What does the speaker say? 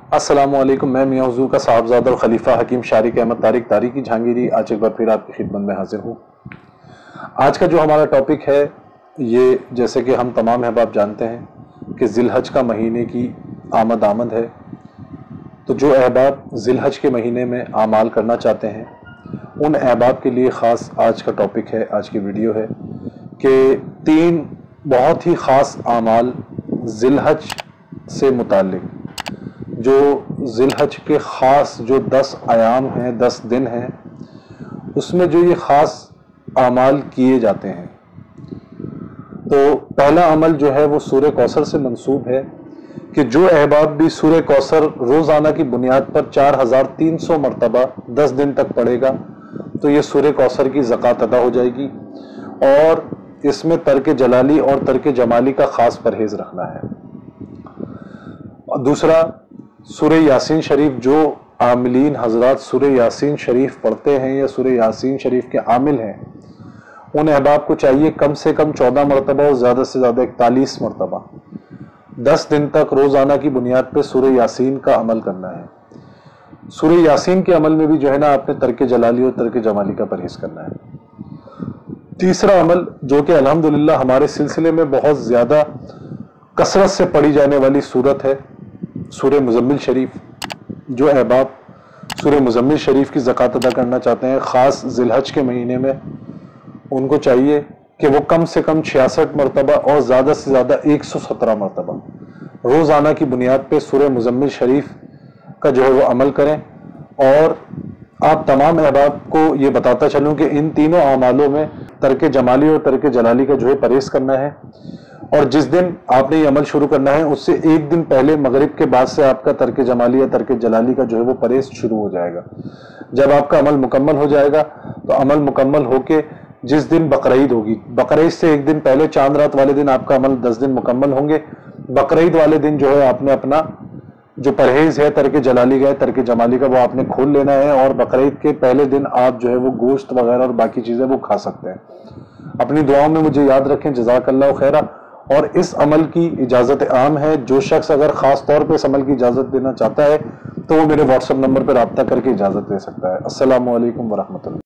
अस्सलामुअलैकुम। मैं मियां हुजूर का साहबजादा और खलीफा हकीम शारिक अहमद तारिक तारिकी जहांगीरी आज एक बार फिर आपकी खिदमत में हाजिर हूँ। आज का जो हमारा टॉपिक है ये, जैसे कि हम तमाम अहबाब जानते हैं कि ज़िलहज का महीने की आमद है। तो जो अहबाब ज़िलहज के महीने में आमाल करना चाहते हैं उन अहबाब के लिए ख़ास आज का टॉपिक है, आज की वीडियो है कि 3 बहुत ही ख़ास आमाल ज़िलहज से मुताल्लिक, जो ज़िलहज के ख़ास जो 10 आयाम हैं, 10 दिन हैं, उसमें जो ये ख़ास आमाल किए जाते हैं। तो पहला अमल जो है वो सूरह कौसर से मंसूब है कि जो अहबाब भी सूरह कौसर रोज़ाना की बुनियाद पर 4300 मरतबा 10 दिन तक पढ़ेगा तो ये सूरह कौसर की ज़कात अदा हो जाएगी। और इसमें तर्क जलाली और तर्क जमाली का ख़ास परहेज़ रखना है। और दूसरा, सूरह यासीन शरीफ, जो आमिलीन हजरात सूरह यासीन शरीफ पढ़ते हैं या सूरह यासीन शरीफ के आमिल हैं, उन अहबाब को चाहिए कम से कम 14 मरतबा और ज़्यादा से ज़्यादा 41 मरतबा 10 दिन तक रोज़ाना की बुनियाद पर सूरह यासीन का अमल करना है। सूरह यासीन के अमल में भी जो है ना, आपने तर्क जलाली और तर्क जमाली का परहेज़ करना है। तीसरा अमल, जो कि अल्हम्दुलिल्लाह हमारे सिलसिले में बहुत ज़्यादा कसरत से पढ़ी जाने वाली सूरत है, सूरह मुज़म्मिल शरीफ। जो अहबाब सूरह मुज़म्मिल शरीफ की ज़कात अदा करना चाहते हैं ख़ास ज़िलहज के महीने में, उनको चाहिए कि वो कम से कम 66 मरतबा और ज़्यादा से ज़्यादा 117 मरतबा रोज़ाना की बुनियाद पे सूरह मुज़म्मिल शरीफ का जो है वो अमल करें। और आप तमाम अहबाब को ये बताता चलूँ कि इन तीनों आमालों में तर्क जमाली और तर्क जलाली का जो है परहेज़ करना है। और जिस दिन आपने ये अमल शुरू करना है उससे एक दिन पहले मगरिब के बाद से आपका तर्क जमाली या तर्क जलाली का जो है वो परहेज़ शुरू हो जाएगा। जब आपका अमल मुकम्मल हो जाएगा तो अमल मुकम्मल होके जिस दिन बकरीद होगी, बकरीद से एक दिन पहले चांद रात वाले दिन आपका अमल 10 दिन मुकम्मल होंगे। बकरीद वाले दिन जो है आपने अपना जो परहेज़ है तर्क जलाली का, तर्क जमाली का, वो आपने खोल लेना है। और बकरीद के पहले दिन आप जो है वो गोश्त वगैरह और बाकी चीज़ें वो खा सकते हैं। अपनी दुआओं में मुझे याद रखें। जज़ाकल्लाहु खैरा। और इस अमल की इजाज़त आम है। जो शख्स अगर ख़ास तौर पे इस अमल की इजाज़त देना चाहता है तो वो मेरे व्हाट्सएप नंबर पर रब्ता करके इजाज़त दे सकता है। अस्सलामु अलैकुम व रहमतुल्लाह।